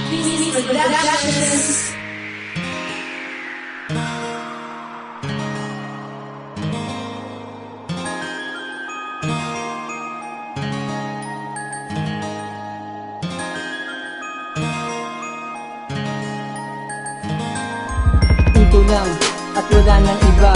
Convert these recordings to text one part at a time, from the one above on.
Peace Productions. Ito lang at wala nang iba.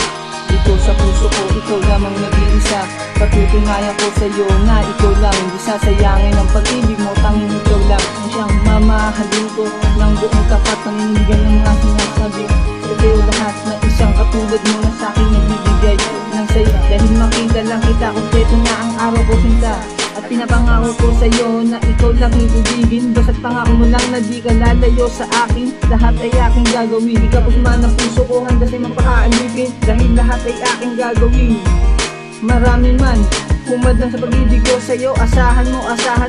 Ito sa puso ko, ikaw lamang nag-iisa. Patutunayan ko sa'yo na ikaw lang. Hindi sasayangin ang pag-ibig mo, tanging ikaw lang ang siyang mamahalin ko ng buong tapat. Nangindigan ng mga sinasabi sa'yo lahat na isang katulad mo na sa'kin nagbibigay ng saya. Dahil makita lang kita, kumpleto na ang araw ko sinta. At pinapangako ko sa'yo na ikaw lang ibigin. Basta't pangako mo lang na di ka lalayo sa akin. Lahat ay aking gagawin. Di kapos man ang puso ko, handa sa'y mapakaalipin. Dahil lahat ay aking gagawin. Marami man pumadlang sa pag-ibig ko sa'yo. Asahan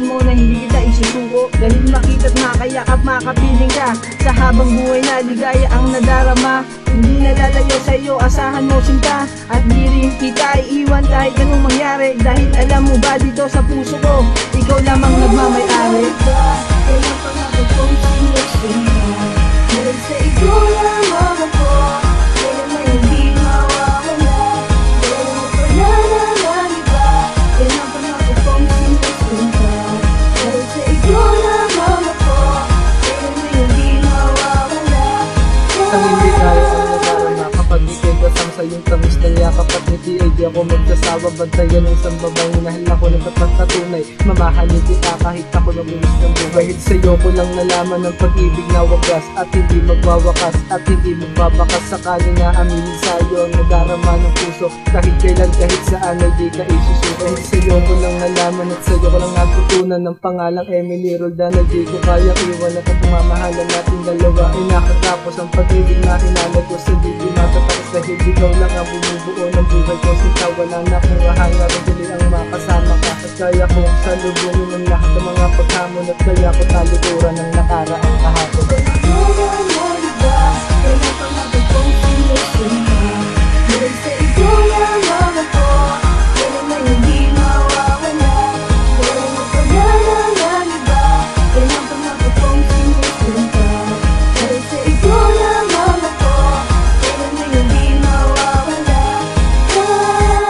mo na hindi kita isusuko. Dahil makita't makayakap, makapiling ka. Sa habang buhay na ligaya ang nadarama. Hindi nalalayo sa'yo, asahan mo sinta. At di rin kita iiwan kahit anong mangyari. Dahil alam mo ba dito sa puso ko, ikaw lamang nagmamay-ari. Kailan pa nga ba kong sinusunod? Dahil sa ikaw lamang ako, kailan na hindi mawawala. Dahil mo pala naman iba. Kailan pa nga ba kong sinusunod? Dahil sa ikaw lamang ako, kailan na hindi mawawala. Ang hindi kaya ang nadarama kapag ikay kasang sa iyong tamis na yakap. At hindi ay di ako magsasawa, bantayan ng isang babae. Dahil ako nagpapatatunay, mamahalin kita kahit ako nabulis ng buhay. Dahil sa'yo ko lang nalaman ng pag-ibig na wagas at hindi magwawakas at hindi magbabakas. Sakali na aminin sa'yo ang nadarama ng puso, kahit kailan kahit saan ay di ka isusuko. Dahil sa'yo ko lang nalaman at sa'yo ko lang natutunan ng pangalang Emily Roldan. Ay di ko kaya iwan at ang pumamahalan natin dalawa ay nakatapos. Ang pag-ibig na hinalad ko sa hindi matatapos. Dahil ikaw lang ang bumubuo ng buhay ko. Sinta wala na kung ahanga rin dali ang makasama ka. At kaya kong salubungin ang lahat ng mga paghamon. At kaya ko talikuran ng nakaraang kahapon. Kailan mo iba? Kailan pa nga ba kong sinusunod? Dahil sa ikaw lamang ako, kailan na hindi mawawala. Kailan mo pala naman iba? Kailan pa nga ba kong sinusunod? Dahil sa ikaw lamang ako, kailan na hindi mawawala.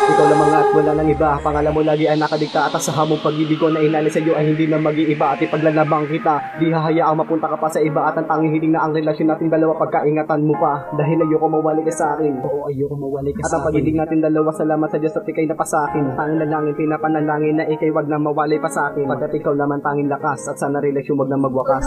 Ikaw lamang at wala nang iba. Pangalan mo lagi ay nakadigta. At sa hamong pag-ibig ko na inali sa iyo ay hindi na mag-iiba. At ipaglalabang kita, di hahayaang mapunta ka pa sa iba. At ang tanging hiling na ang relasyon natin dalawa pagkaingatan mo pa. Dahil ayoko mawali ka sa akin. Oo, ayoko mawali ka sa akin. At ang pag-ibig natin dalawa, salamat sa Diyos at ikay na pa sa akin. Tanging lalangin, pinapanalangin na ikay wag na mawali pa sa akin. Pagkat ikaw naman tanging lakas at sana relasyon wag na magwakas.